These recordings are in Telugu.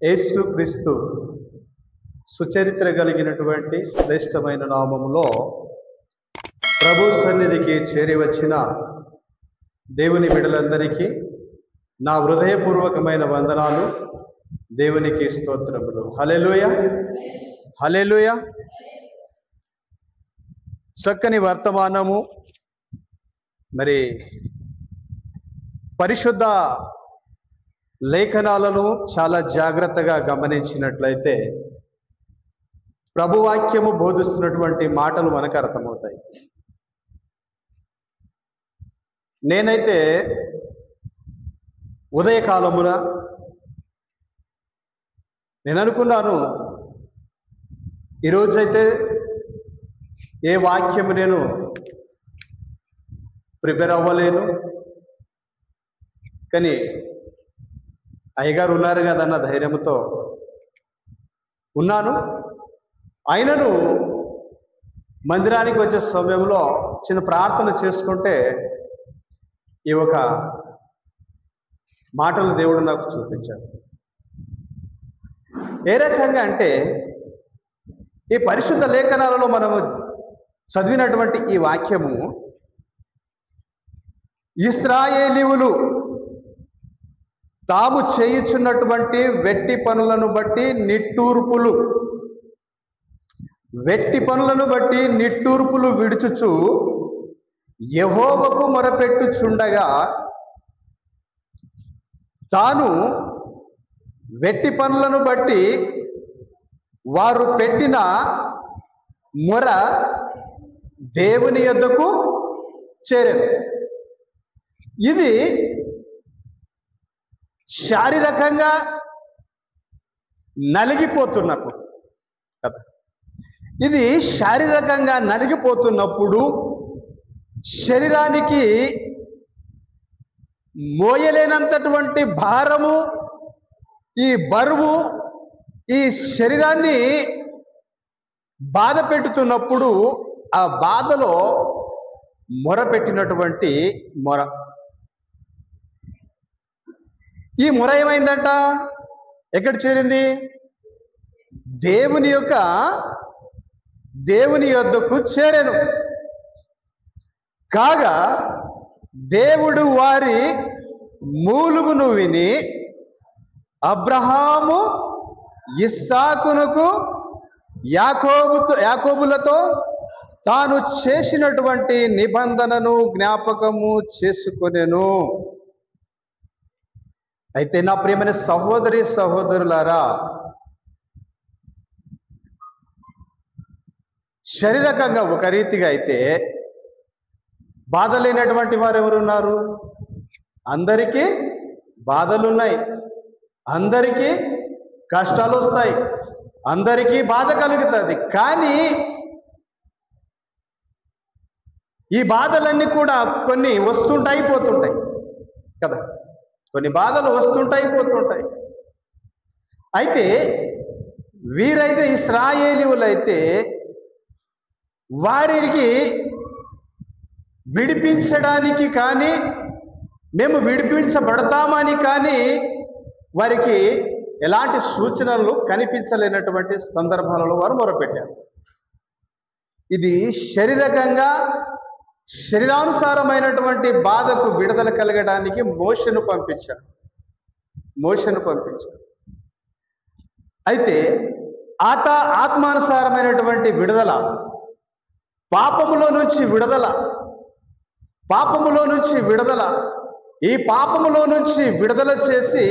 యేసుక్రీస్తు సుచరిత్ర కలిగినటువంటి శ్రేష్టమైన నామములో ప్రభు సన్నిధికి చేరి వచ్చిన దేవుని బిడ్డలందరికీ నా హృదయపూర్వకమైన వందనాలు. దేవునికి స్తోత్రములు. హల్లెలూయా, హల్లెలూయా. చక్కని వర్తమానము. మరి పరిశుద్ధ లేఖనాలను చాలా జాగ్రత్తగా గమనించినట్లయితే ప్రభువాక్యము బోధిస్తున్నటువంటి మాటలు మనకు అర్థమవుతాయి. నేనైతే ఉదయకాలమున నేను అనుకున్నాను, ఈరోజైతే ఏ వాక్యము నేను ప్రిపేర్ అవ్వలేను, కానీ అయ్యగారు ఉన్నారు కదన్న ధైర్యంతో ఉన్నాను. ఆయనను మందిరానికి వచ్చే సమయంలో చిన్న ప్రార్థన చేసుకుంటే ఈ ఒక మాటలు దేవుడు నాకు చూపించాడు. ఏ రకంగా అంటే, ఈ పరిశుద్ధ లేఖనాలలో మనము చదివినటువంటి ఈ వాక్యము ఇశ్రాయేలీయులు తాము చేయుచున్నటువంటి వెట్టి పనులను బట్టి నిట్టూర్పులు విడుచుచు యెహోవాకు మొరపెట్టుచుండగా, తాను వెట్టి పనులను బట్టి వారు పెట్టిన మొర దేవుని యొద్దకు చేరెను. ఇది శారీరకంగా నలిగిపోతున్నప్పుడు కదా, ఇది శారీరకంగా నలిగిపోతున్నప్పుడు శరీరానికి మోయలేనంతటువంటి భారము, ఈ బరువు ఈ శరీరాన్ని బాధ పెట్టుతున్నప్పుడు ఆ బాధలో మొరపెట్టినటువంటి మొర. ఈ మొర ఏమైందంట? ఎక్కడ చేరింది? దేవుని యొద్దకు చేరెను. కాగా దేవుడు వారి మూలుగును విని అబ్రహాము, ఇస్సాకునకు, యాకోబులతో తాను చేసినటువంటి నిబంధనను జ్ఞాపకము చేసుకొనెను. అయితే నా ప్రియమైన సహోదరి సహోదరులారా, శారీరకంగా ఒక రీతిగా అయితే బాధ లేనటువంటి వారు ఎవరున్నారు? అందరికీ బాధలున్నాయి, అందరికీ కష్టాలు వస్తాయి, అందరికీ బాధ కలుగుతుంది. కానీ ఈ బాధలన్నీ కూడా కొన్ని వస్తుంటాయి పోతుంటాయి కదా, కొన్ని బాధలు వస్తుంటాయి పోతుంటాయి. అయితే వీరైతే ఇశ్రాయేలీయులైతే వారికి విడిపించడానికి కానీ, మేము విడిపించబడతామని కానీ వారికి ఎలాంటి సూచనలు కనిపించలేనటువంటి సందర్భాలలో వారు మొరపెట్టారు. ఇది శరీరానుసారమైనటువంటి బాధకు విడుదల కలగడానికి మోషను పంపించాడు. అయితే ఆత్మానుసారమైనటువంటి విడుదల, పాపములో నుంచి విడుదల, ఈ పాపములో నుంచి విడుదల చేసి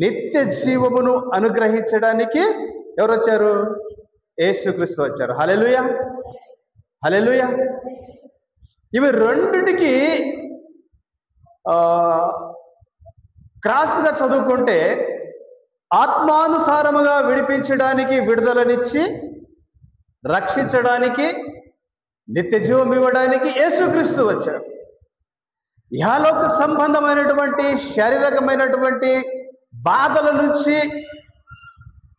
నిత్య జీవమును అనుగ్రహించడానికి ఎవరు వచ్చారు? యేసుక్రీస్తు వచ్చారు. హల్లెలూయా, హల్లెలూయా. ఇవి రెండిటికి క్రాస్గా చదువుకుంటే, ఆత్మానుసారముగా విడిపించడానికి, విడుదలనిచ్చి రక్షించడానికి, నిత్య జీవం ఇవ్వడానికి యేసుక్రీస్తు వచ్చారు. ఇహలోక సంబంధమైనటువంటి శారీరకమైనటువంటి బాధల నుంచి,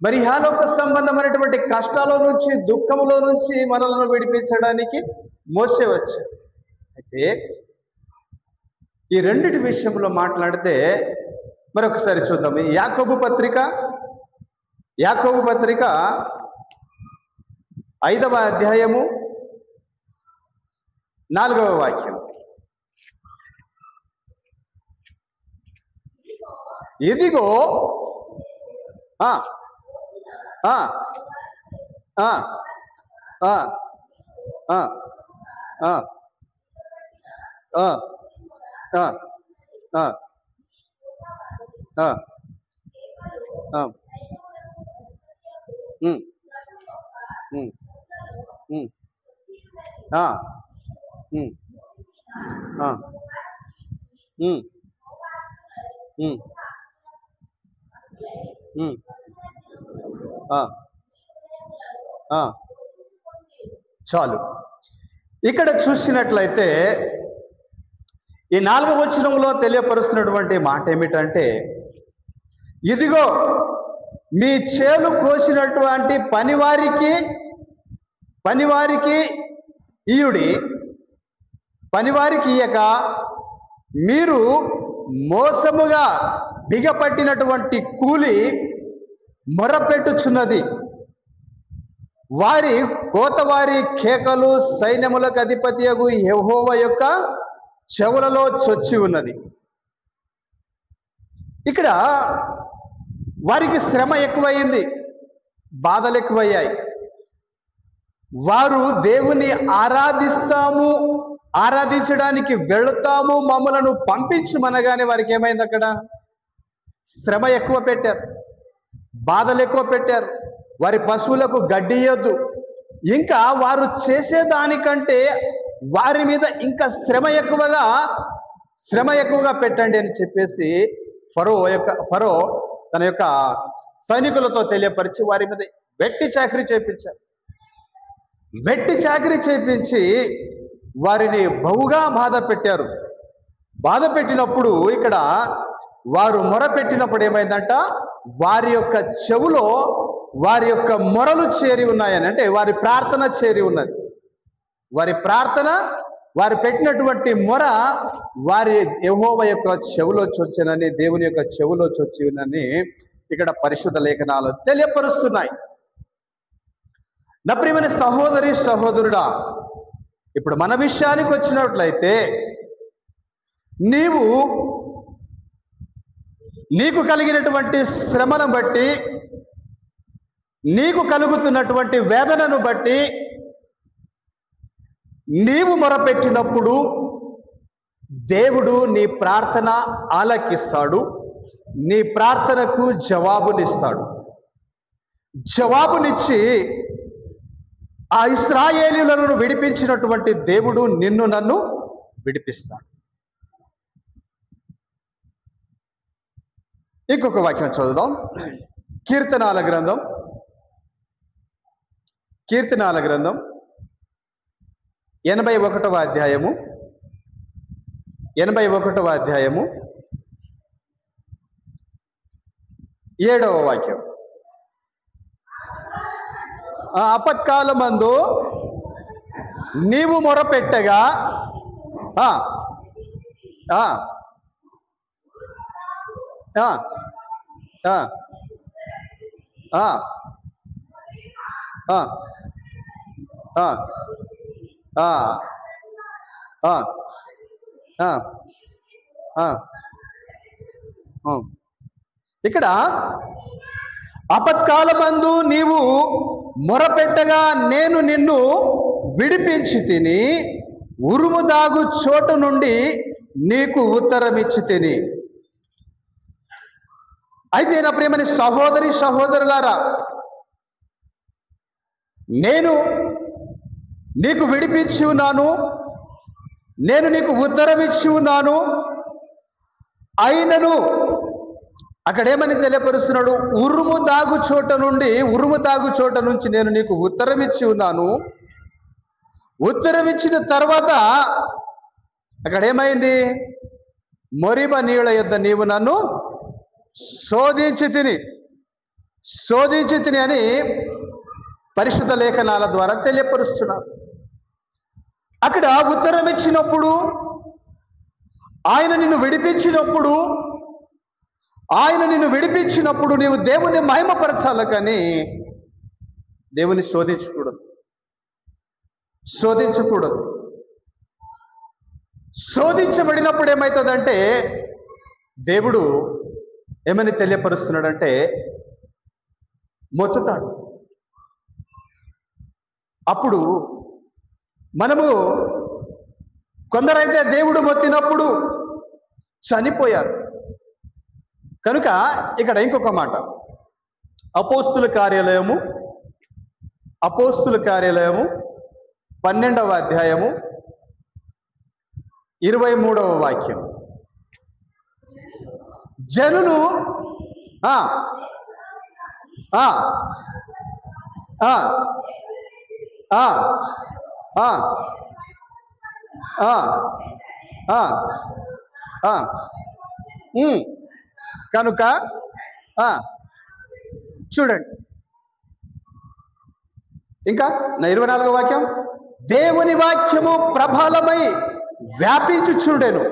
మరి ఇహలోక సంబంధమైనటువంటి కష్టాల నుంచి, దుఃఖములో నుంచి మనల్ని విడిపించడానికి మోసే వచ్చారు. అయితే ఈ రెండిటి విషయంలో మాట్లాడితే మరొకసారి చూద్దాం. యాకోబు పత్రిక యాకోబు పత్రిక 5వ అధ్యాయము 4వ వాక్యం. ఇదిగో ఆ ఆ ఆ ఆ ఆ ఆ ఆ ఆ ఆ చాలు. ఇక్కడ చూసినట్లయితే ఈ 4వ వచనంలో తెలియపరుస్తున్నటువంటి మాట ఏమిటంటే, ఇదిగో మీ చేలు కోసినటువంటి పనివారికి ఇయుడి, పనివారికి ఇయ్యక మీరు మోసముగా బిగపట్టినటువంటి కూలి మొరపెట్టుచున్నది. వారి కోతవారి కేకలు సైన్యములకు అధిపతియగు యెహోవా యొక్క చెవులలో చొచ్చి ఉన్నది. ఇక్కడ వారికి శ్రమ ఎక్కువయింది, బాధలు ఎక్కువయ్యాయి. వారు దేవుని ఆరాధించడానికి వెళుతాము, మమ్మలను పంపించమనగానే వారికి ఏమైంది? అక్కడ శ్రమ ఎక్కువ పెట్టారు, బాధలు ఎక్కువ పెట్టారు. వారి పశువులకు గడ్డి ఇయ్యొద్దు, ఇంకా వారు చేసేదానికంటే వారి మీద ఇంకా శ్రమ ఎక్కువగా పెట్టండి అని చెప్పేసి ఫరో తన యొక్క సైనికులతో తెలియపరిచి వారి మీద వెట్టి చాకిరీ చేయించారు. వెట్టి చాకిరీ చేయించి వారిని బహుగా బాధ పెట్టారు. బాధ పెట్టినప్పుడు ఇక్కడ వారు మొరపెట్టినప్పుడు ఏమైందంట, వారి యొక్క చెవులో వారి యొక్క మొరలు చేరి ఉన్నాయని, అంటే వారి ప్రార్థన చేరి ఉన్నది. వారి ప్రార్థన, వారు పెట్టినటువంటి మొర వారి యెహోవా యొక్క చెవులో చొచ్చినని, దేవుని యొక్క చెవులో చొచ్చినని ఇక్కడ పరిశుద్ధ లేఖనాలు తెలియపరుస్తున్నాయి. నా ప్రియమైన సహోదరి సహోదరుడా, ఇప్పుడు మన విషయానికి వచ్చినట్లయితే, నీకు కలిగినటువంటి శ్రమను బట్టి, నీకు కలుగుతున్నటువంటి వేదనను బట్టి నీవు మొరపెట్టినప్పుడు దేవుడు నీ ప్రార్థన ఆలకిస్తాడు, నీ ప్రార్థనకు జవాబునిస్తాడు. జవాబునిచ్చి ఆ ఇశ్రాయేలీయులను విడిపించినటువంటి దేవుడు నిన్ను నన్ను విడిపిస్తాడు. ఇంకొక వాక్యం చదువుదాం. కీర్తనాల గ్రంథం 81వ అధ్యాయము 7వ వాక్యం. ఆపత్కాలమందు నీవు మొరపెట్టగా ఇక్కడ ఆపత్కాలమందు నీవు మొరపెట్టగా నేను నిన్ను విడిపించి తిని, ఉరుము దాగు చోటు నుండి నీకు ఉత్తరమిచ్చి తిని. అయితే నా ప్రియమైన సహోదరి సహోదరులారా, నేను నీకు విడిపించి ఉన్నాను, నేను నీకు ఉత్తరం ఇచ్చి ఉన్నాను. అయినను అక్కడేమని తెలియపరుస్తున్నాడు? ఉరుము దాగు చోట నుంచి నేను నీకు ఉత్తరం ఇచ్చి ఉన్నాను. ఉత్తరం ఇచ్చిన తర్వాత అక్కడేమైంది? మొరిబ నీళ్ళ యొద్ద నీవు నన్ను శోధించి తిని అని పరిశుద్ధ లేఖనాల ద్వారా తెలియపరుస్తున్నారు. అక్కడ ఉత్తరం ఇచ్చినప్పుడు, ఆయన నిన్ను విడిపించినప్పుడు, ఆయన నిన్ను విడిపించినప్పుడు నీవు దేవుని మహిమపరచాలి, కానీ దేవుని శోధించకూడదు. శోధించకూడదు. శోధించబడినప్పుడు ఏమవుతుందంటే దేవుడు ఏమని తెలియపరుస్తున్నాడంటే మొత్తుతాడు. అప్పుడు మనము కొందరైతే దేవుడు మొత్తినప్పుడు చనిపోయారు. కనుక ఇక్కడ ఇంకొక మాట, అపోస్తుల కార్యాలయము 12వ అధ్యాయము 23వ వాక్యం. జనులు కనుక చూడండి ఇంకా నా 24వ వాక్యం, దేవుని వాక్యము ప్రబలమై వ్యాపించుచుండెను.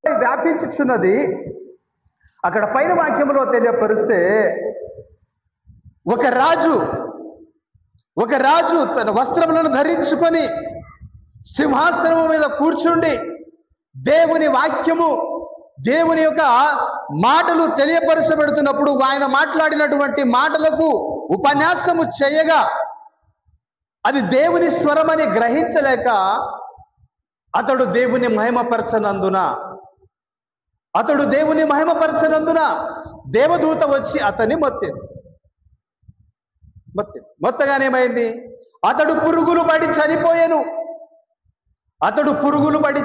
వ్యాపించుచున్నది అక్కడ పైన వాక్యములో తెలియపరిస్తే, ఒక రాజు తన వస్త్రములను ధరించుకొని సింహాసనము మీద కూర్చుండి దేవుని వాక్యము, దేవుని యొక్క మాటలు తెలియపరచబడుతున్నప్పుడు ఆయన మాట్లాడినటువంటి మాటలకు ఉపన్యాసము చేయగా అది దేవుని స్వరమని గ్రహించలేక అతడు దేవుని మహిమపరచనందున దేవదూత వచ్చి అతన్ని మొత్తగానేమైంది, అతడు పురుగులు పడి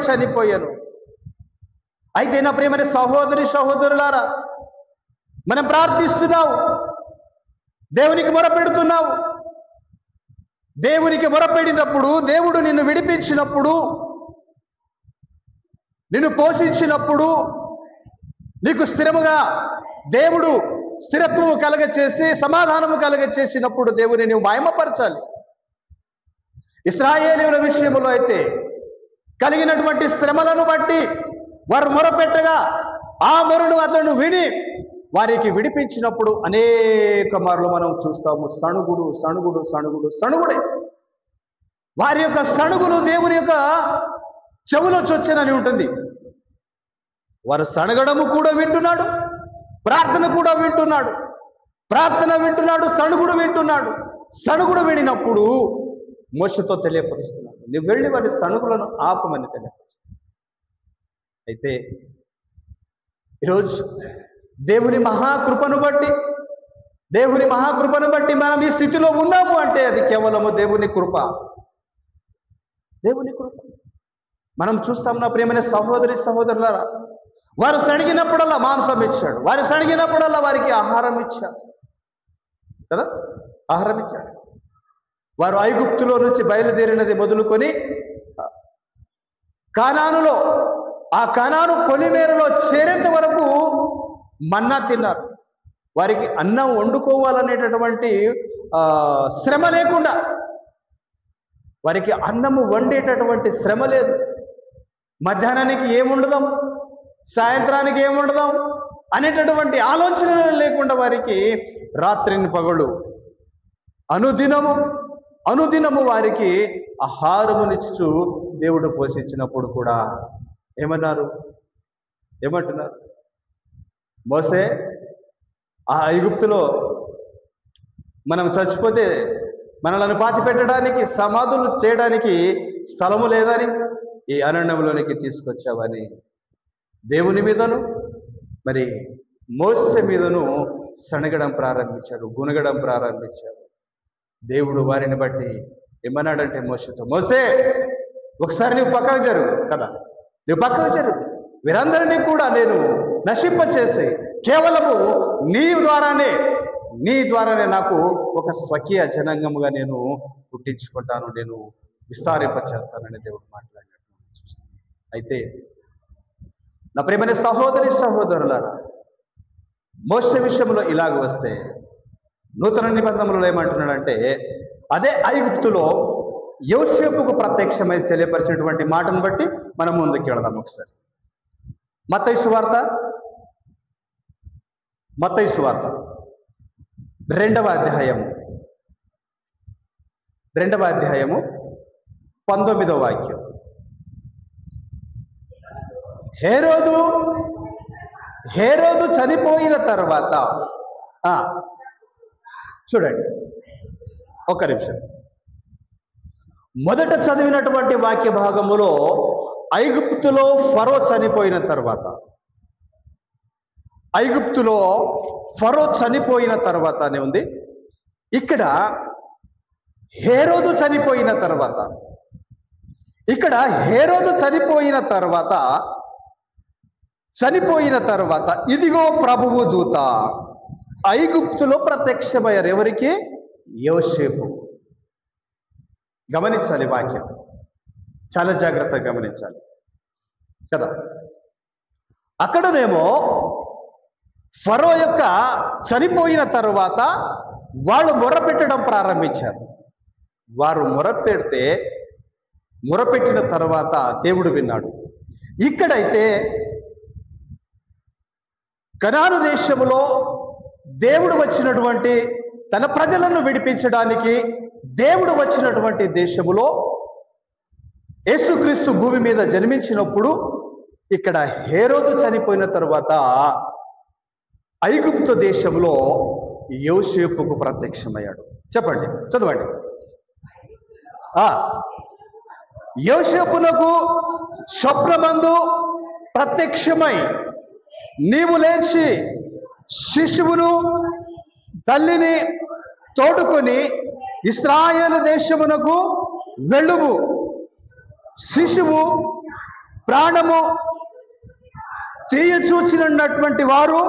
చనిపోయాను. అయితే నా ప్రియమైన సహోదరులారా, మనం ప్రార్థిస్తున్నావు, దేవునికి మొరపెడుతున్నావు. దేవునికి మొరపెడినప్పుడు దేవుడు నిన్ను విడిపించినప్పుడు, నిన్ను పోషించినప్పుడు, నీకు స్థిరముగా దేవుడు స్థిరత్వము కలగచేసి సమాధానము కలగచేసినప్పుడు దేవుని నువ్వు మహిమపరచాలి. ఇశ్రాయేలీయుల విషయంలో అయితే కలిగినటువంటి శ్రమలను బట్టి వారు మొరపెట్టగా ఆ మొరను అతను విని వారికి విడిపించినప్పుడు అనేక మార్లు మనం చూస్తాము సణుగుడే. వారి యొక్క సణుగులు దేవుని యొక్క చెవులో చొచ్చనని ఉంటుంది. వారు సణగడము కూడా వింటున్నాడు, ప్రార్థన కూడా వింటున్నాడు, సణుగుడు వినినప్పుడు మోషతో తెలియపరుస్తున్నాడు, నువ్వు వెళ్ళి వారి సణుగులను ఆపమని తెలియపరుస్తున్నాడు. అయితే ఈరోజు దేవుని మహాకృపను బట్టి మనం ఈ స్థితిలో ఉన్నాము అంటే అది కేవలము దేవుని కృప. మనం చూస్తాం నా ప్రియమైన సహోదరులారా, వారు సణిగినప్పుడల్లా మాంసం ఇచ్చాడు, వారు సణిగినప్పుడల్లా వారికి ఆహారం ఇచ్చాడు కదా, ఆహారం ఇచ్చాడు. వారు ఐగుప్తులో నుంచి బయలుదేరినది మొదలుకొని కానాను పొలిమేరలో చేరేంత వరకు మన్నా తిన్నారు. వారికి అన్నం వండుకోవాలనేటటువంటి శ్రమ లేకుండా, వారికి అన్నము వండేటటువంటి శ్రమ లేదు. మధ్యాహ్నానికి ఏముండదాం, సాయంత్రానికి ఏముండదాం అనేటటువంటి ఆలోచన లేకుండా వారికి రాత్రిని పగలు అనుదినము వారికి ఆహారమునిచ్చు దేవుడు పోషించినప్పుడు కూడా ఏమంటున్నారు, మోసే ఆ ఐగుప్తులో మనం చచ్చిపోతే మనలను పాతి పెట్టడానికి, సమాధులు చేయడానికి స్థలము లేదని ఈ అరణ్యంలోనికి తీసుకొచ్చావని దేవుని మీదను మరి మోసే మీదను సణగడం ప్రారంభించాడు, గునగడం ప్రారంభించాడు. దేవుడు వారిని బట్టి ఏమన్నాడంటే మోసేతో, మోసే ఒకసారి నువ్వు పక్కకు జరుగు కదా, వీరందరినీ కూడా నేను నశింపచేసి కేవలము నీ ద్వారానే నాకు ఒక స్వకీయ జనాంగముగా నేను పుట్టించుకుంటాను, నేను విస్తారింపచేస్తానని దేవుడు మాట్లాడినట్టు చూస్తాను. అయితే నా ప్రియమైన సహోదరులారా, మోసే విషయంలో ఇలాగ వస్తే నూతన నిబంధనలో ఏమంటున్నాడంటే, అదే ఐగుప్తులో యోసేపుకు ప్రత్యక్షమై తెలియపరిచినటువంటి మాటను బట్టి మనం ముందుకు వెళదాం ఒకసారి. మత్తయి సువార్త రెండవ అధ్యాయము 19వ వాక్యం. హేరోదు చనిపోయిన తర్వాత చూడండి, ఒక్క నిమిషం. మొదట చదివినటువంటి వాక్య భాగములో ఐగుప్తులో ఫరో చనిపోయిన తర్వాత అని ఉంది. ఇక్కడ హేరోదు చనిపోయిన తర్వాత ఇదిగో ప్రభువు దూత ఐగుప్తులో ప్రత్యక్షమయ్యారు. ఎవరికి? యోసేపు. గమనించాలి, వాక్యం చాలా జాగ్రత్తగా గమనించాలి కదా. అక్కడనేమో ఫరో యొక్క చనిపోయిన తర్వాత వాళ్ళు మొరపెట్టడం ప్రారంభించారు. వారు మొరపెట్టిన తర్వాత దేవుడు విన్నాడు. ఇక్కడైతే కనాను దేశములో దేవుడు వచ్చినటువంటి తన ప్రజలను విడిపించడానికి దేవుడు వచ్చినటువంటి దేశములో యేసుక్రీస్తు భూమి మీద జన్మించినప్పుడు ఇక్కడ హేరోదు చనిపోయిన తర్వాత ఐగుప్తు దేశంలో యోసేపుకు ప్రత్యక్షమయ్యాడు. చెప్పండి, చదవండి. యోసేపునకు స్వప్నమందు ప్రత్యక్షమై నీవు లేచి శిశువును తల్లిని తోడుకొని ఇశ్రాయేలు దేశమునకు వెళ్ళుము, శిశువు ప్రాణము తీయచూచినటువంటి వారు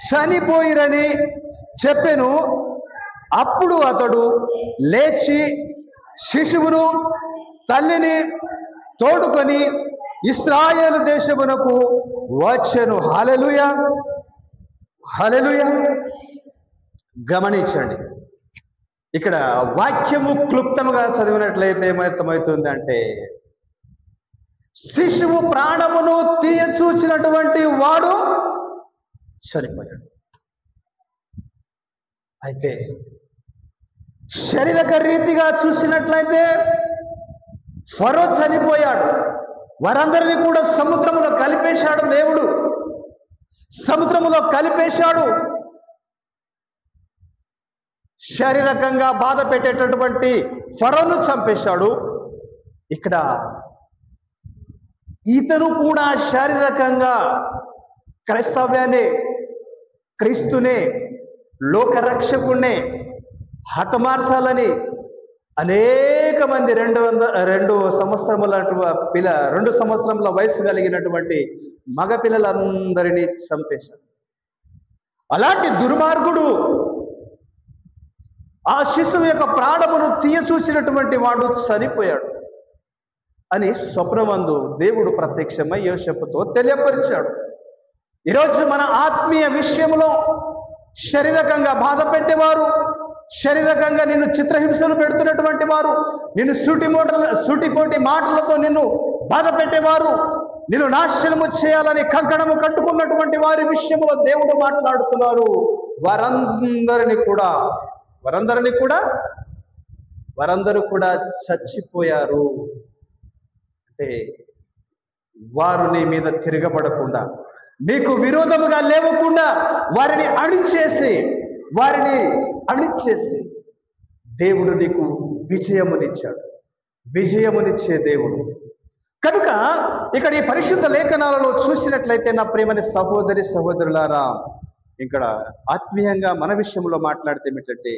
చనిపోయిరని చెప్పెను. అప్పుడు అతడు లేచి శిశువును తల్లిని తోడుకొని ఇశ్రాయేలు దేశమునకు వచ్చెను. హల్లెలూయా, హల్లెలూయా. గమనించండి, ఇక్కడ వాక్యము క్లుప్తంగా చదివినట్లయితే ఏమర్థమవుతుంది అంటే, శిశువు ప్రాణమును తీయచూచినటువంటి వాడు చనిపోయాడు. అయితే శారీరక రీతిగా చూసినట్లయితే ఫరో చనిపోయాడు. వారందరినీ కూడా సముద్రములో కలిపేశాడు. దేవుడు సముద్రములో కలిపేశాడు. శారీరకంగా బాధ పెట్టేటటువంటి ఫరోను చంపేశాడు. ఇక్కడ ఇతను కూడా శారీరకంగా క్రైస్తవ్యాన్ని, క్రీస్తునే, లోకరక్షకుణ్ణే హతమార్చాలని అనేక మంది 2 సంవత్సరముల వయసు కలిగినటువంటి మగపిల్లలందరినీ చంపేశాడు. అలాంటి దుర్మార్గుడు ఆ శిశువు యొక్క ప్రాణమును తీయచూచినటువంటి వాడు చనిపోయాడు అని స్వప్నమందు దేవుడు ప్రత్యక్షమై యోసేపుతో తెలియపరిచాడు. ఈరోజు మన ఆత్మీయ విషయంలో శారీరకంగా బాధ పెట్టేవారు, శారీరకంగా నిన్ను చిత్రహింసలు పెడుతున్నటువంటి వారు, నిన్ను సూటిపోటి మాటలతో నిన్ను బాధ పెట్టేవారు, నిన్ను నాశనము చేయాలని కంకణము కట్టుకున్నటువంటి వారి విషయంలో దేవుడు మాట్లాడుతున్నారు. వారందరూ కూడా చచ్చిపోయారు. అంటే వారు నీ మీద తిరగబడకుండా, నీకు విరోధముగా లేవకుండా వారిని అణిచేసి దేవుడు నీకు విజయమునిచ్చే దేవుడు. కనుక ఇక్కడ ఈ పరిశుద్ధ లేఖనాలలో చూసినట్లయితే నా ప్రియమైన సహోదరులారా, ఇక్కడ ఆత్మీయంగా మన విషయంలో మాట్లాడితే ఏమిటంటే,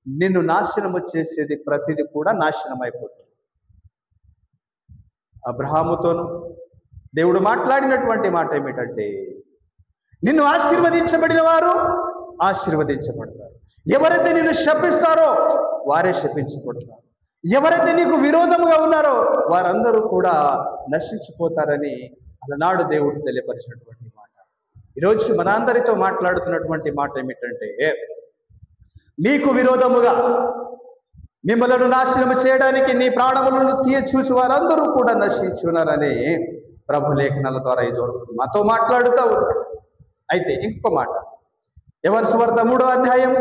నిన్ను నాశనము చేసేది ప్రతిదీ కూడా నాశనం అయిపోతుంది. అబ్రహాముతోను దేవుడు మాట్లాడినటువంటి మాట ఏమిటంటే, నిన్ను ఆశీర్వదించబడిన వారు ఆశీర్వదించబడతారు, ఎవరైతే నిన్ను శపిస్తారో వారే శపించబడతారు, ఎవరైతే నీకు విరోధముగా ఉన్నారో వారందరూ కూడా నశించిపోతారని అలనాడు దేవుడు తెలియపరిచినటువంటి మాట. ఈరోజు మనందరితో మాట్లాడుతున్నటువంటి మాట ఏమిటంటే, నీకు విరోధముగా మిమ్మల్ని నాశనము చేయడానికి నీ ప్రాణములను తీయచూచి వారందరూ కూడా నశించున్నారని ప్రభు లేఖనాల ద్వారా ఈ జోడు మాతో మాట్లాడుతూ ఉన్నాడు. అయితే ఇంకొక మాట, ఎవరి సువార్త 3వ అధ్యాయం,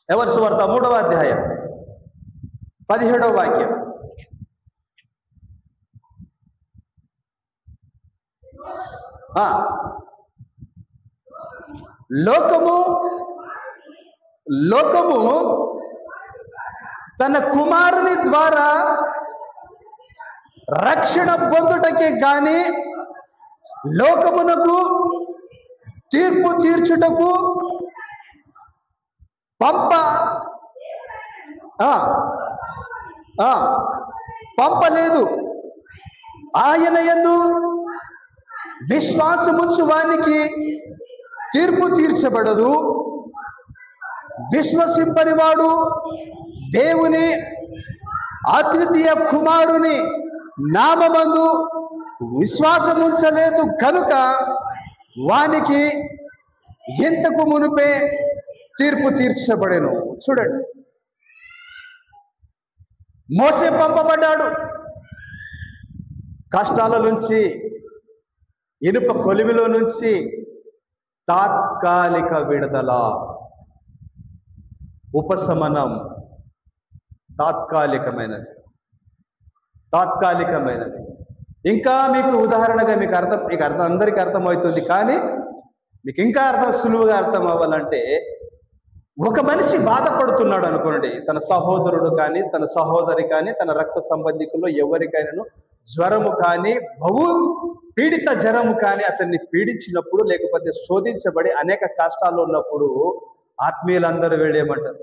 ఎవరి సువార్త 3వ అధ్యాయం 17వ వాక్యం. లోకము తన కుమారుని ద్వారా రక్షణ పొందుటకే గాని లోకమునకు తీర్పు తీర్చుటకు పంపలేదు. ఆయన యందు విశ్వాసముంచు వానికి తీర్పు తీర్చబడదు. విశ్వసింపని వాడు దేవుని అద్వితీయ కుమారుని నామమందు విశ్వాసముంచలేదు కనుక వానికి ఇంతకు మునుపే తీర్పు తీర్చబడెను. చూడండి, మోసే పంపబడ్డాడు. కష్టాల నుంచి, ఇనుప కొలిమిలో నుంచి తాత్కాలిక విడుదల, ఉపశమనం తాత్కాలికమైనది. ఇంకా మీకు ఉదాహరణగా మీకు అర్థం అందరికీ అర్థమవుతుంది, కానీ మీకు ఇంకా సులువుగా అర్థం అవ్వాలంటే, ఒక మనిషి బాధపడుతున్నాడు అనుకోండి, తన సహోదరుడు కానీ, తన సహోదరి కానీ, తన రక్త సంబంధికుల్లో ఎవరికైనా జ్వరము కానీ, బహు పీడిత జ్వరము కానీ అతన్ని పీడించినప్పుడు, లేకపోతే శోధించబడి అనేక కష్టాల్లో ఉన్నప్పుడు ఆత్మీయులందరూ వెళ్ళేమంటారు,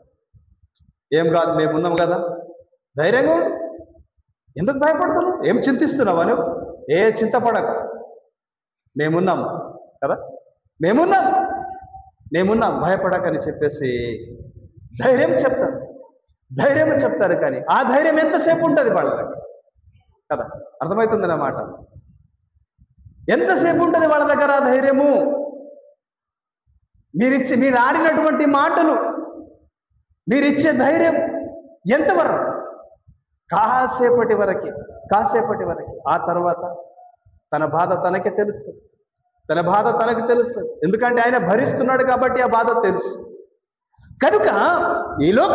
ఏం కాదు, మేమున్నాం కదా, ధైర్యంగా ఉండు, ఎందుకు భయపడుతున్నావు, ఏం చింతిస్తున్నావా నువ్వు, ఏ చింతపడక, మేమున్నాం కదా, మేమున్నాం భయపడకని చెప్పేసి ధైర్యం చెప్తారు. కానీ ఆ ధైర్యం ఎంతసేపు ఉంటుంది వాళ్ళ దగ్గర కదా, అర్థమవుతుంది నా మాట, ఎంతసేపు ఉంటుంది వాళ్ళ దగ్గర ఆ ధైర్యము? మీరు ఆడినటువంటి మాటలు, మీరిచ్చే ధైర్యం ఎంతవరకు? కాసేపటి వరకు. ఆ తర్వాత తన బాధ తనకే తెలుస్తుంది. ఎందుకంటే ఆయన భరిస్తున్నాడు కాబట్టి ఆ బాధ తెలుసు. కనుక ఈ లోక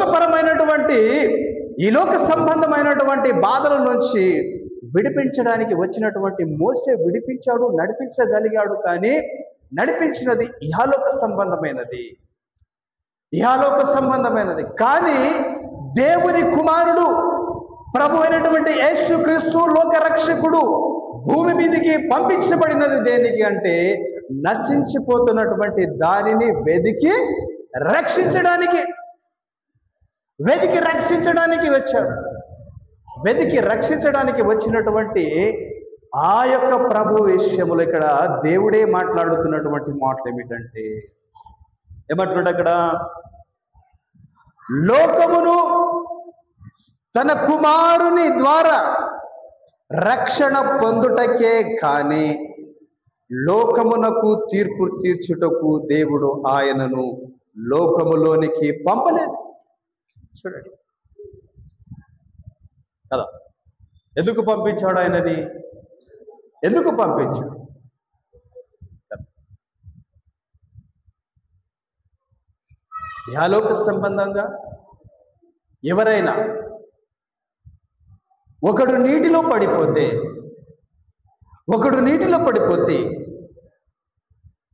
సంబంధమైనటువంటి బాధల నుంచి విడిపించడానికి వచ్చినటువంటి మోసే విడిపించాడు, నడిపించగలిగాడు. కానీ నడిపించినది ఇహలోక సంబంధమైనది. కానీ దేవుని కుమారుడు, ప్రభు అయినటువంటి యేసుక్రీస్తు లోక రక్షకుడు భూమి మీదకి పంపించబడినది దేనికి అంటే, నశించిపోతున్నటువంటి దానిని వెదికి రక్షించడానికి వచ్చాడు. వెదికి రక్షించడానికి వచ్చినటువంటి ఆ యొక్క ప్రభు విషయములు ఇక్కడ దేవుడే మాట్లాడుతున్నటువంటి మాటలు ఏమిటంటే, ఏమంటున్నాడు అక్కడ, లోకమును తన కుమారుని ద్వారా రక్షణ పొందుటకే కానీ లోకమునకు తీర్పు తీర్చుటకు దేవుడు ఆయనను లోకములోనికి పంపలేదు. చూడండి కదా, ఎందుకు పంపించాడు ఆయనని? ఇహలోక సంబంధంగా ఎవరైనా ఒకడు నీటిలో పడిపోతే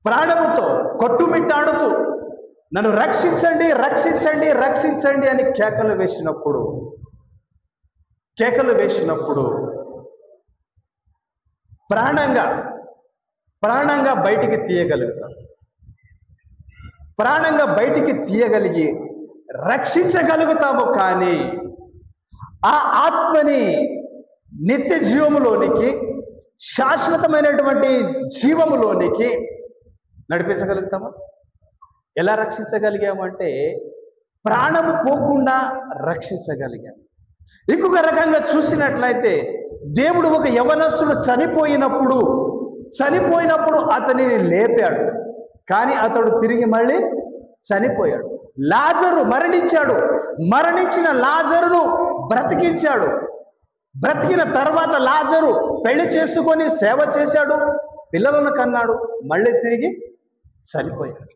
ప్రాణముతో కొట్టుమిట్టాడుతూ నన్ను రక్షించండి అని కేకలు వేసినప్పుడు ప్రాణంగా బయటికి తీయగలుగుతాం. బయటికి తీయగలిగి రక్షించగలుగుతాము. కానీ ఆ ఆత్మని నిత్య జీవములోనికి, శాశ్వతమైనటువంటి జీవములోనికి నడిపించగలుగుతామా? ఎలా రక్షించగలిగామంటే, ప్రాణము పోకుండా రక్షించగలిగాం. ఇంకొక రకంగా చూసినట్లయితే, దేవుడు ఒక యవనస్తుడు చనిపోయినప్పుడు అతనిని లేపాడు. కానీ అతడు తిరిగి మళ్ళీ చనిపోయాడు. లాజరు మరణించిన లాజరును బ్రతికిన తర్వాత లాజరు పెళ్లి చేసుకొని సేవ చేశాడు, పిల్లలను కన్నాడు, మళ్ళీ తిరిగి చనిపోయాడు.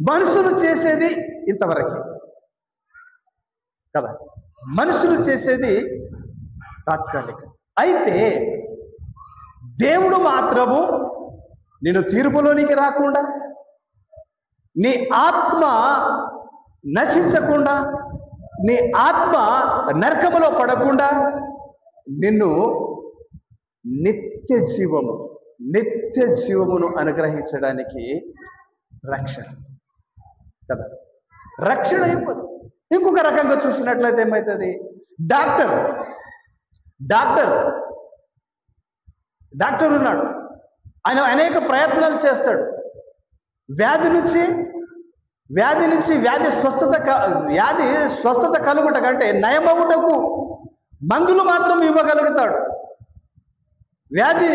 మనుషులు చేసేది ఇంతవరకే కదా, మనుషులు చేసేది తాత్కాలికం. అయితే దేవుడు మాత్రము నేను తీర్పులోనికి రాకుండా, నీ ఆత్మ నశించకుండా, నీ ఆత్మ నరకములో పడకుండా నిన్ను నిత్య జీవమును అనుగ్రహించడానికి రక్షణ కదా. రక్షణ అయిపోతుంది. ఇంకొక రకంగా చూసినట్లయితే ఏమవుతుంది, డాక్టర్ ఉన్నాడు, ఆయన అనేక ప్రయత్నాలు చేస్తాడు. వ్యాధి నుంచి వ్యాధి స్వస్థత కలుగుట కంటే నయమవుటకు మందులు మాత్రం ఇవ్వగలుగుతాడు. వ్యాధి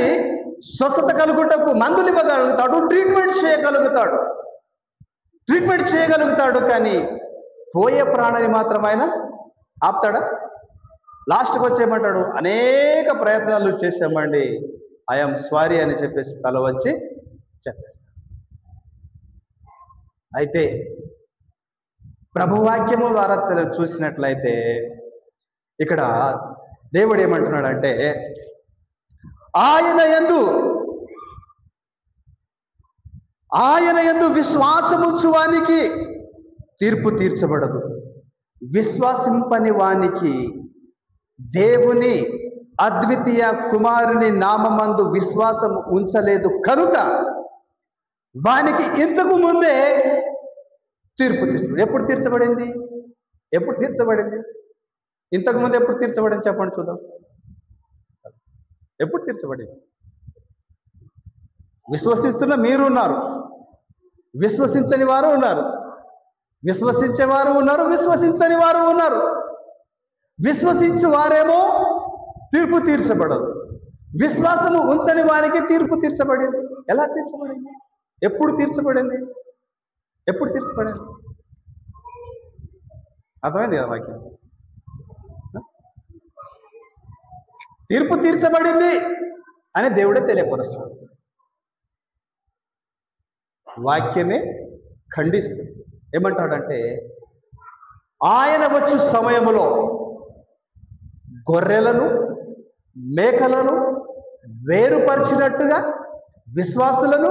స్వస్థత కలుగుటకు మందులు ఇవ్వగలుగుతాడు, ట్రీట్మెంట్ చేయగలుగుతాడు. కానీ పోయే ప్రాణాన్ని మాత్రం ఆయన ఆపుతాడా? లాస్ట్కి వచ్చేయమంటాడు, అనేక ప్రయత్నాలు చేసామండి, ఐఎమ్ సారీ అని చెప్పేసి తల వచ్చి చెప్పేస్తాడు. అయితే ప్రభువాక్యము ద్వారా చూసినట్లయితే ఇక్కడ దేవుడు ఏమంటున్నాడంటే, ఆయన యందు విశ్వాసముంచు వానికి తీర్పు తీర్చబడదు, విశ్వాసింపని వానికి దేవుని అద్వితీయ కుమారుని నామమందు విశ్వాసం ఉంచలేదు కనుక వానికి ఇంతకు ముందే తీర్పు తీర్చబడింది. ఎప్పుడు తీర్చబడింది? ఇంతకు ముందు ఎప్పుడు తీర్చబడింది చెప్పండి చూద్దాం. ఎప్పుడు తీర్చబడింది? విశ్వసిస్తున్న మీరు ఉన్నారు, విశ్వసించని వారు ఉన్నారు, విశ్వసించేవారు ఉన్నారు, విశ్వసించని వారు ఉన్నారు. విశ్వసించే వారేమో తీర్పు తీర్చబడదు, విశ్వాసము ఉంచని వారికి తీర్పు తీర్చబడింది. ఎలా తీర్చబడింది? ఎప్పుడు తీర్చబడింది? అర్థమైంది కదా వాక్యం? తీర్పు తీర్చబడింది అని దేవుడే తెలియపరుస్తాడు. వాక్యమే ఖండిస్తుంది. ఏమంటాడంటే, ఆయన వచ్చు సమయములో గొర్రెలను మేకలను వేరుపరిచినట్టుగా విశ్వాసులను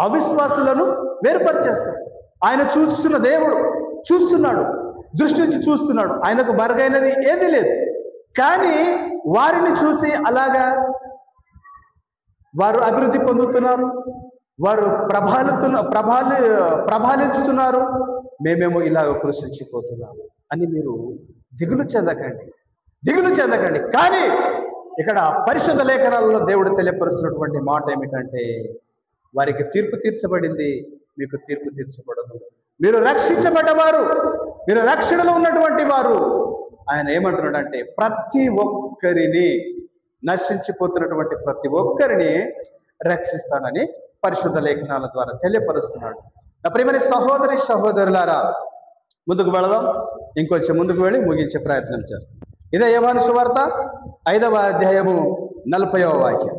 అవిశ్వాసులను వేరుపరిచేస్తాడు. ఆయన చూస్తున్న దేవుడు చూస్తున్నాడు, దృష్టి నుంచి చూస్తున్నాడు. ఆయనకు మరుగైనది ఏదీ లేదు. కానీ వారిని చూసి అలాగా వారు అభివృద్ధి పొందుతున్నారు, వారు ప్రభాలించుతున్నారు, మేమేమో ఇలా కృషించిపోతున్నాము అని మీరు దిగులు చెందకండి. కానీ ఇక్కడ పరిశుద్ధ లేఖనాలలో దేవుడు తెలియపరుస్తున్నటువంటి మాట ఏమిటంటే, వారికి తీర్పు తీర్చబడింది, మీకు తీర్పు తీర్చబడదు. మీరు రక్షించబడ్డవారు, మీరు రక్షణలో ఉన్నటువంటి వారు. ఆయన ఏమంటున్నాడంటే, ప్రతి ఒక్కరిని, నశించిపోతున్నటువంటి ప్రతి ఒక్కరిని రక్షిస్తానని పరిశుద్ధ లేఖనాల ద్వారా తెలియపరుస్తున్నాడు. నా ప్రియమైన సహోదరి సహోదరులారా, ముందుకు వెళదాం. ఇంకొంచెం ముందుకు వెళ్ళి ముగించే ప్రయత్నం చేస్తాం. ఇదే యోహాను సువార్త 5వ అధ్యాయము 40వ వాక్యం.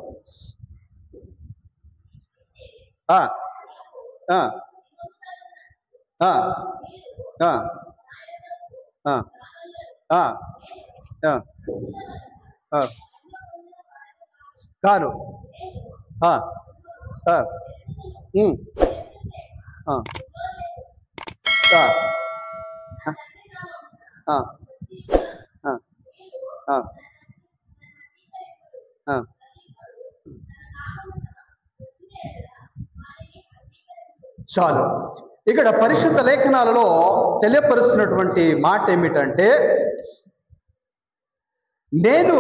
కాను చాలు. ఇక్కడ పరిశుద్ధ లేఖనాలలో తెలియపరుస్తున్నటువంటి మాట ఏమిటంటే, నేను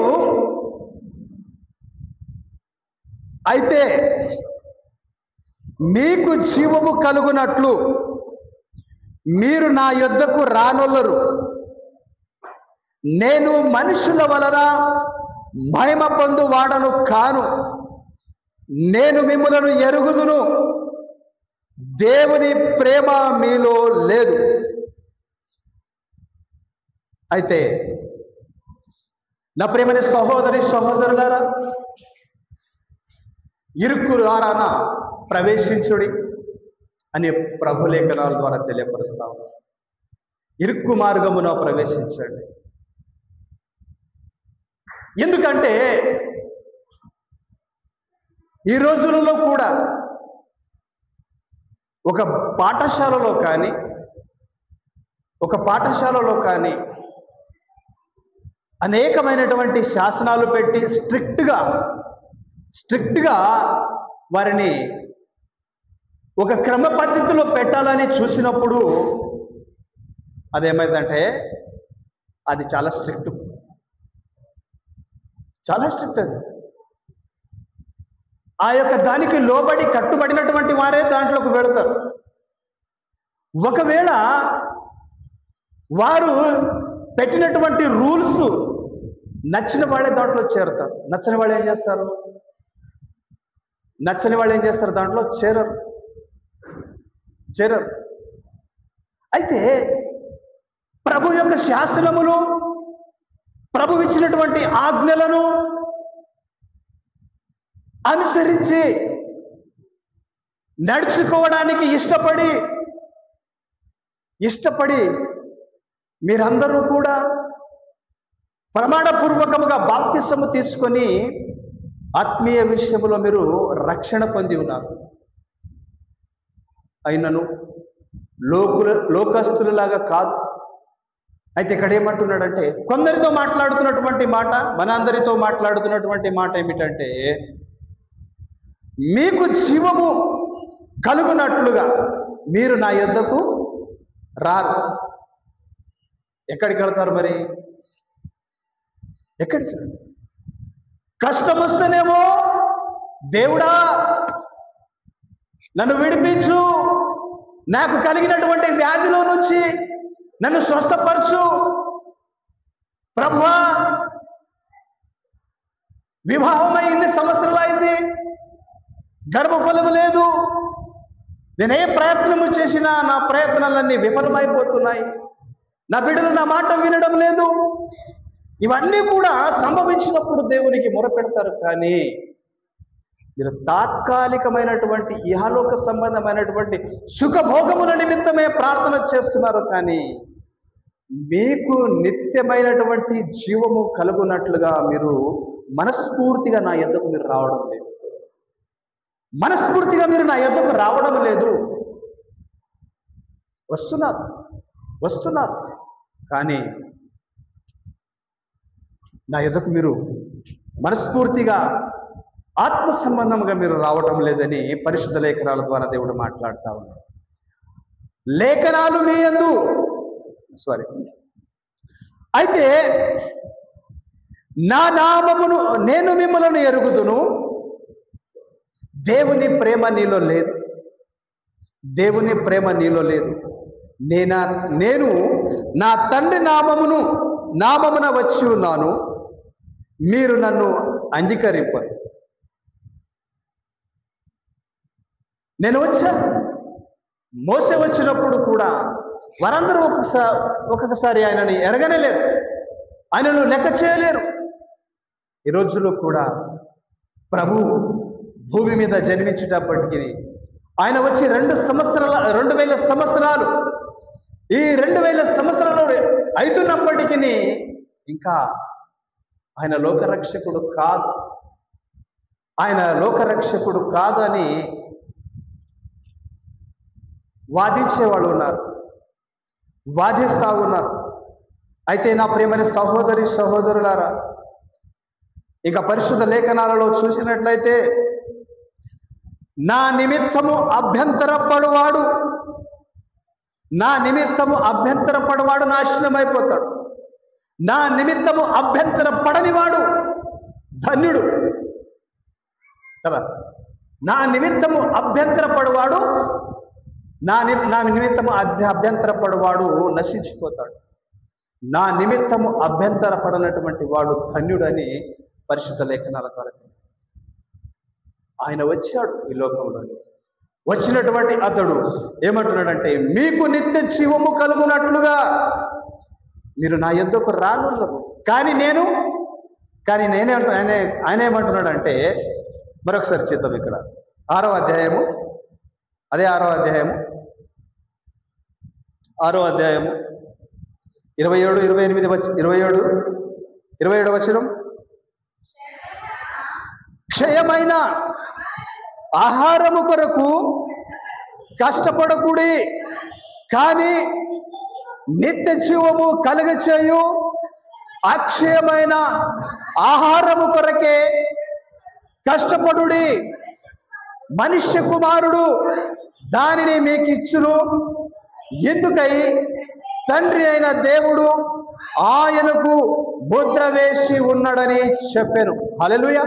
అయితే మీకు జీవము కలుగునట్లు మీరు నా యొద్దకు రానొల్లరు. నేను మనుషుల వలన మహిమ పొందు వాడను కాను. నేను మిమ్ములను ఎరుగుదును. దేవుని ప్రేమ మీలో లేదు. అయితే నా ప్రియమైన సహోదరి సహోదరులారా, ఇరుకు ద్వారాన ప్రవేశించుడి అని ప్రభు లేఖనాల ద్వారా తెలియపరుస్తాము. ఇరుక్కు మార్గమున ప్రవేశించండి. ఎందుకంటే ఈ రోజులలో కూడా ఒక పాఠశాలలో కానీ అనేకమైనటువంటి శాసనాలు పెట్టి స్ట్రిక్ట్గా వారిని ఒక క్రమ పద్ధతిలో పెట్టాలని చూసినప్పుడు అదేమైందంటే అది చాలా స్ట్రిక్ట్ అది. ఆ యొక్క దానికి లోబడి కట్టుబడినటువంటి వారే దాంట్లోకి వెళతారు. ఒకవేళ వారు పెట్టినటువంటి రూల్స్ నచ్చిన వాళ్ళే దాంట్లో చేరుతారు. నచ్చని వాళ్ళు ఏం చేస్తారు? దాంట్లో చేరరు. అయితే ప్రభు యొక్క శాసనములు, ప్రభు ఇచ్చినటువంటి ఆజ్ఞలను అనుసరించి నడుచుకోవడానికి ఇష్టపడి మీరందరూ కూడా ప్రమాణపూర్వకముగా బాప్తిసము తీసుకొని ఆత్మీయ విషయంలో మీరు రక్షణ పొంది ఉన్నారు. అయినను లోకస్తులలాగా కాదు. అయితే ఇక్కడ ఏమంటున్నాడంటే, కొందరితో మాట్లాడుతున్నటువంటి మాట, మనందరితో మాట్లాడుతున్నటువంటి మాట ఏమిటంటే, మీకు జీవము కలుగునట్లుగా మీరు నా యొద్దకు రారు. ఎక్కడికి వెళ్తారు మరి? ఎక్కడికి? కష్టం వస్తేనేమో దేవుడా నన్ను విడిపించు, నాకు కలిగినటువంటి వ్యాధిలో నుంచి నన్ను స్వస్థపరచు, ప్రభువా వివాహమై ఇన్ని సంవత్సరాలు అయింది, గర్భఫలము లేదు, నేనే ప్రయత్నము చేసినా నా ప్రయత్నాలన్నీ విఫలమైపోతున్నాయి, నా బిడ్డలు నా మాట వినడం లేదు. ఇవన్నీ కూడా సంభవించినప్పుడు దేవునికి మొరపెడతారు. కానీ మీరు తాత్కాలికమైనటువంటి ఇహలోక సంబంధమైనటువంటి సుఖభోగముల నిమిత్తమే ప్రార్థన చేస్తున్నారు. కానీ మీకు నిత్యమైనటువంటి జీవము కలుగునట్లుగా మీరు మనస్ఫూర్తిగా నా యొద్దకు మీరు రావడం లేదు. మనస్ఫూర్తిగా మీరు నా యొద్దకు రావడం లేదు. వస్తున్నారు కానీ నా యొద్దకు మీరు మనస్ఫూర్తిగా ఆత్మ సంబంధంగా మీరు రావడం లేదని పరిశుద్ధ లేఖనాల ద్వారా దేవుడు మాట్లాడుతూ ఉన్నాడు. లేఖనాలు మీ యందు అయితే నా నామమును నేను మిమ్మల్ని ఎరుగుదును, దేవుని ప్రేమ నీలో లేదు. నేను నా తండ్రి నామమున వచ్చి ఉన్నాను, మీరు నన్ను అంగీకరింపరు. నేను వచ్చాను. మోసే వచ్చినప్పుడు కూడా వారందరూ ఒక్కొక్కసారి ఆయనని ఎరగనే లేరు, ఆయనను లెక్క చేయలేరు. ఈ రోజుల్లో కూడా ప్రభు భూమి మీద జన్మించేటప్పటికీ ఆయన వచ్చి 2000 సంవత్సరాలు ఈ 2000 సంవత్సరాలు అవుతున్నప్పటికీ ఇంకా ఆయన లోకరక్షకుడు కాదు అని వాదించేవాళ్ళు ఉన్నారు, వాదిస్తూ ఉన్నారు. అయితే నా ప్రియమైన సహోదరులారా, ఇక పరిశుద్ధ లేఖనాలలో చూసినట్లయితే నా నిమిత్తము అభ్యంతరపడువాడు నాశనమైపోతాడు. నా నిమిత్తము అభ్యంతరపడనివాడు ధన్యుడు కదా. నా నిమిత్తము అభ్యంతరపడువాడు అభ్యంతరపడువాడు నశించిపోతాడు. నా నిమిత్తము అభ్యంతరపడనటువంటి వాడు ధన్యుడని పరిశుద్ధ లేఖనాల ద్వారా ఆయన వచ్చాడు ఈ లోకంలోని. వచ్చినటువంటి అతడు ఏమంటున్నాడంటే, మీకు నిత్య జీవము కలుగునట్లుగా మీరు నా యొద్దకు రానున్నారు, కానీ నేను కానీ ఆయన ఏమంటున్నాడంటే, మరొకసారి చేద్దాం ఇక్కడ 6వ అధ్యాయము, అదే 6వ అధ్యాయము 27, 27 వచనం. క్షయమైన ఆహారము కొరకు కష్టపడకుడి, కానీ నిత్య జీవము కలుగచేయు అక్షయమైన ఆహారము కొరకే కష్టపడుడి. మనుష్య కుమారుడు దానిని మీకు ఇచ్చును. ఎందుకై తండ్రి అయిన దేవుడు ఆయనకు ముద్ర వేసి ఉన్నాడని చెప్పాను. హల్లెలూయా.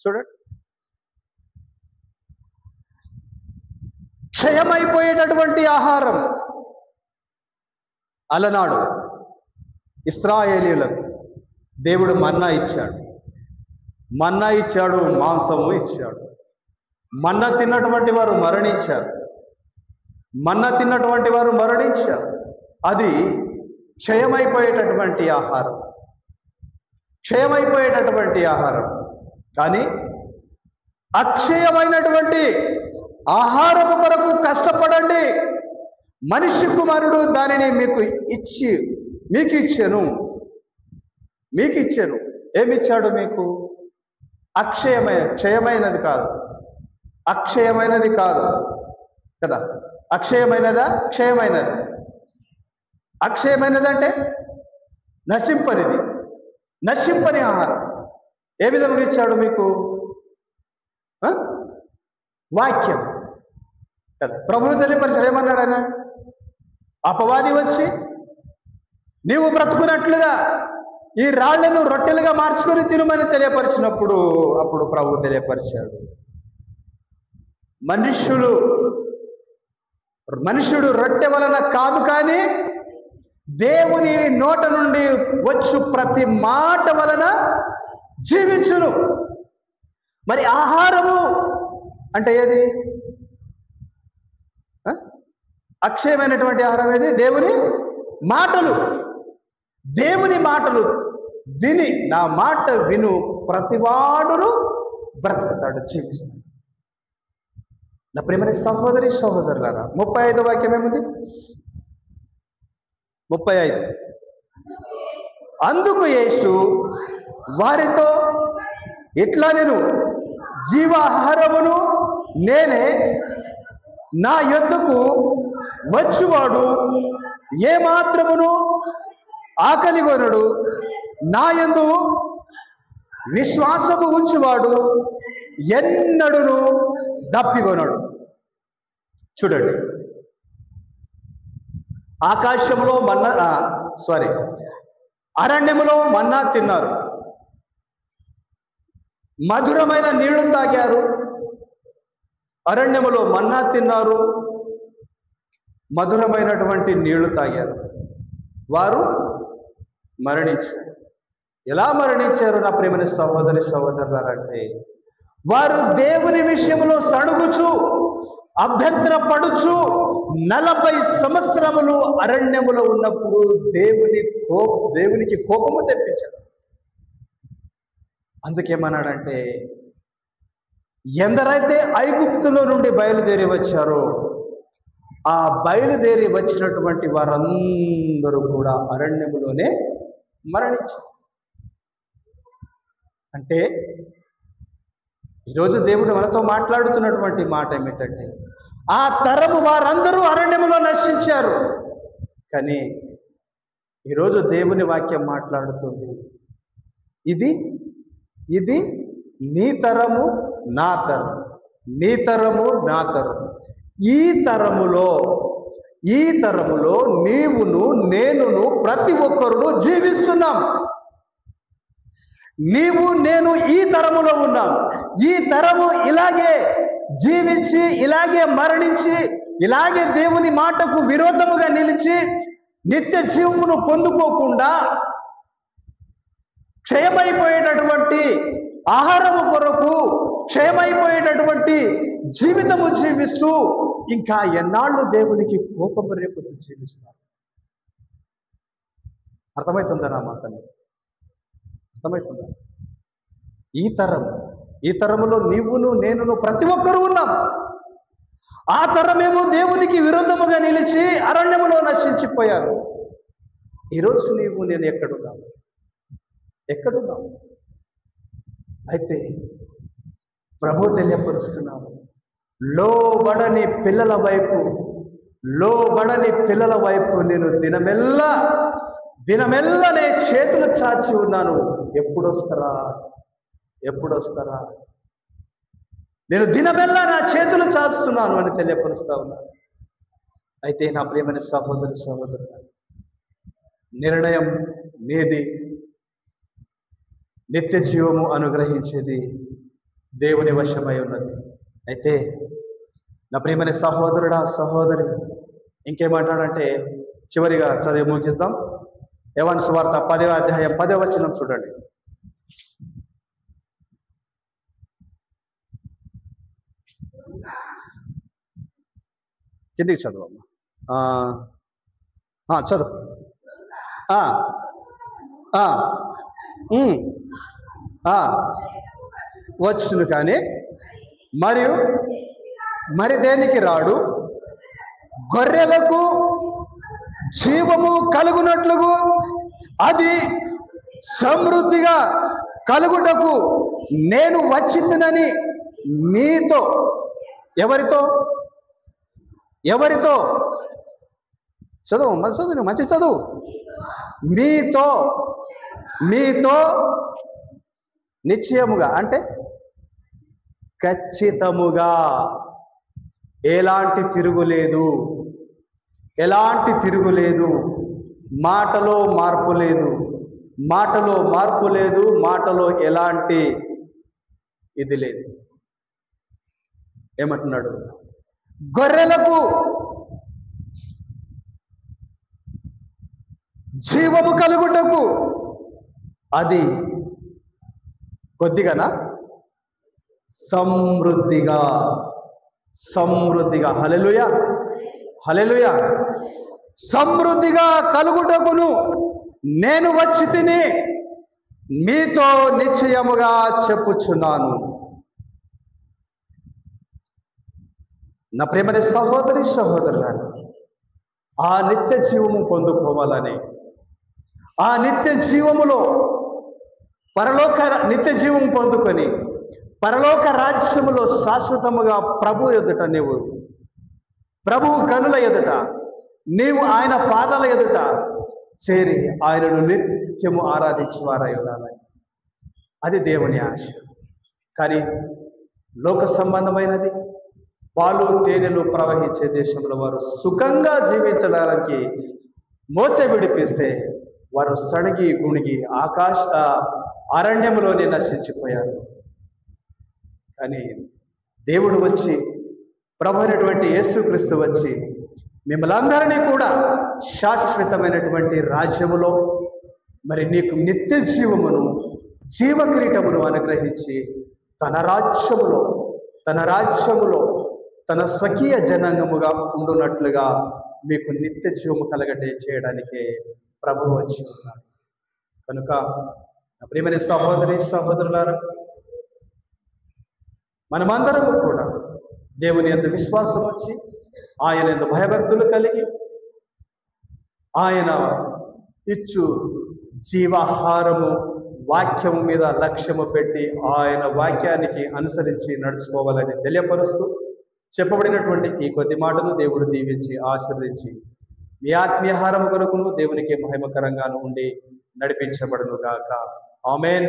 చూడండి, క్షయమైపోయేటటువంటి ఆహారం అలనాడు ఇశ్రాయేలీయులకు దేవుడు మన్నా ఇచ్చాడు, మాంసము ఇచ్చాడు. మన్నా తిన్నటువంటి వారు మరణించారు. అది క్షయమైపోయేటటువంటి ఆహారం. కానీ అక్షయమైనటువంటి ఆహారము కొరకు కష్టపడండి. మనిషి కుమారుడు దానిని మీకు ఇచ్చాను. ఏమిచ్చాడు మీకు? క్షయమైనది కాదు, అక్షయమైనది కాదు కదా. అక్షయమైనదా? క్షయమైనది. అక్షయమైనది అంటే నశింపని ఆహారం. ఏ విధంగా ఇచ్చాడు మీకు? వాక్యం కదా. ప్రభువు తెలియపరిచాడు. ఏమన్నాడు ఆయన? అపవాది వచ్చి నీవు బ్రతుకున్నట్లుగా ఈ రాళ్లను రొట్టెలుగా మార్చుకొని తినమని తెలియపరిచినప్పుడు అప్పుడు ప్రభువు తెలియపరిచాడు, మనుష్యుడు రొట్టె వలన కాదు, కానీ దేవుని నోట నుండి వచ్చు ప్రతి మాట వలన జీవించును. మరి ఆహారము అంటే ఏది? అక్షయమైనటువంటి ఆహారం ఏది? దేవుని మాటలు విని, నా మాట విను ప్రతివాడును బ్రతుకుతాడు, జీవిస్తాడు. నా ప్రియమైన సహోదరులారా, 35వ వాక్యం ఏముంది? 35. అందుకు యేసు వారితో ఇట్లా, నేను జీవాహారమును నేనే, నా యొద్దకు వచ్చువాడు ఏమాత్రమును ఆకలిగొనడు, నా యందు విశ్వాసము ఉంచువాడు ఎన్నడును దప్పిగొనడు. చూడండి, అరణ్యములో మన్నా తిన్నారు, మధురమైన నీళ్లు తాగారు. అరణ్యములో మన్నా తిన్నారు, మధురమైనటువంటి నీళ్లు తాగారు. వారు మరణించారు. ఎలా మరణించారు నా ప్రియమైన సహోదరులారంటే, వారు దేవుని విషయంలో సడుగుచు అభ్యంతరపడుచు 40 సంవత్సరములు అరణ్యములో ఉన్నప్పుడు దేవునికి కోపము తెప్పించారు. అందుకేమన్నాడంటే, ఎందరైతే ఐగుప్తులో నుండి బయలుదేరి వచ్చారో ఆ బయలుదేరి వచ్చినటువంటి వారందరూ కూడా అరణ్యములోనే మరణించారు. అంటే ఈరోజు దేవుడు మనతో మాట్లాడుతున్నటువంటి మాట ఏమిటంటే, ఆ తరము వారందరూ అరణ్యములో నశించారు. కానీ ఈరోజు దేవుని వాక్యం మాట్లాడుతుంది, ఇది నీ తరము, నా తరం, నీ తరము, నా తరం. ఈ తరములో నీవును నేనును ప్రతి ఒక్కరును జీవిస్తున్నాం. నీవు నేను ఈ తరములో ఉన్నాం. ఈ తరము ఇలాగే జీవించి, ఇలాగే మరణించి, ఇలాగే దేవుని మాటకు విరోధముగా నిలిచి నిత్య జీవమును పొందుకోకుండా క్షయమైపోయేటటువంటి ఆహారము కొరకు క్షయమైపోయేటటువంటి జీవితము జీవిస్తూ ఇంకా ఎన్నాళ్ళు దేవునికి కోపము రేపుతూ జీవిస్తారు? అర్థమవుతుందా నా మాట? అర్థమవుతుందా? ఈ తరములో నీవును నేనును ప్రతి ఒక్కరూ ఉన్నాం. ఆ తరమేమో దేవునికి విరోధముగా నిలిచి అరణ్యములో నశించిపోయారు. ఈరోజు నీవు నేను ఎక్కడున్నావు? అయితే ప్రభు తెలియపరుస్తున్నాము, లోబడని పిల్లల వైపు నేను దినమెల్లా నే చేతులు చాచి ఉన్నాను. ఎప్పుడొస్తారా? నేను దినమెల్లా నా చేతులు చాస్తున్నాను అని తెలియపరుస్తా ఉన్నాను. అయితే నా ప్రియమైన సహోదరు, నిర్ణయం నీది. నిత్య జీవము అనుగ్రహించేది దేవుని వశమై ఉన్నది. అయితే నా ప్రియమైన సహోదరుడా, సహోదరి, ఇంకేమంటాడంటే చివరిగా చదివి ముగిస్తాం. యోహాను సువార్త 10వ అధ్యాయం 10వ వచనం చూడండి. కిందికి చదువమ్మా. చదువు. వచ్చును కానీ మరి దేనికి రాడు? గొర్రెలకు జీవము కలుగునట్లుగు అది సమృద్ధిగా కలుగుటకు నేను వచ్చిందనని మీతో. ఎవరితో? చదువు మంచి చదువు. మీతో నిశ్చయముగా అంటే ఖచ్చితముగా, ఎలాంటి తిరుగులేదు, మాటలో మార్పు లేదు, మాటలో ఎలాంటి ఇది లేదు. ఏమంటున్నాడు? గొర్రెలకు జీవము కలుగుటకు అది కొద్దిగానా? సమృద్ధిగా. హల్లెలూయా. సమృద్ధిగా కలుగుటకును నేను వచ్చి తిని మీతో నిశ్చయముగా చెప్పుచున్నాను. నా ప్రియమైన సహోదరులారా, ఆ నిత్య జీవము పొందుకోవాలని, ఆ నిత్య జీవములో నిత్య జీవము పొందుకొని పరలోక రాజ్యములో శాశ్వతముగా ప్రభు ఎదుట నీవు, ప్రభువు కనుల ఎదుట నీవు ఆయన పాదాల ఎదుట చేరి ఆయనను నిత్యము ఆరాధించేవారై ఉండాలని, అది దేవుని ఆశ. కానీ లోక సంబంధమైనది, పాలు తేనెలు ప్రవహించే దేశంలో వారు సుఖంగా జీవించడానికి మోసే విడిపిస్తే వారు సణిగి గుణిగి అరణ్యంలోనే నశించిపోయారు. కానీ దేవుడు వచ్చి, ప్రభు అయినటువంటి యేసుక్రీస్తు వచ్చి మిమ్మల్ని అందరినీ కూడా శాశ్వతమైనటువంటి రాజ్యములో మరి నీకు నిత్య జీవమును, జీవకిరీటమును అనుగ్రహించి తన రాజ్యములో తన స్వకీయ జనాంగముగా ఉండునట్లుగా మీకు నిత్య జీవము చేయడానికే ప్రభువు వచ్చి ఉన్నాడు. కనుక నా ప్రియమైన సహోదరులారా, మనమందరము కూడా దేవుని యందు విశ్వాసం వచ్చి ఆయన యందు భయభక్తులు కలిగి ఆయన ఇచ్చు జీవాహారము వాక్యము మీద లక్ష్యము పెట్టి ఆయన వాక్యానికి అనుసరించి నడుచుకోవాలని తెలియపరుస్తూ చెప్పబడినటువంటి ఈ కొద్ది మాటను దేవుడు దీవించి ఆశీర్వదించి మీ ఆత్మీయహారము కొరకును దేవునికి మహిమకరంగాను ఉండి నడిపించబడును గాక. ఆమేన్.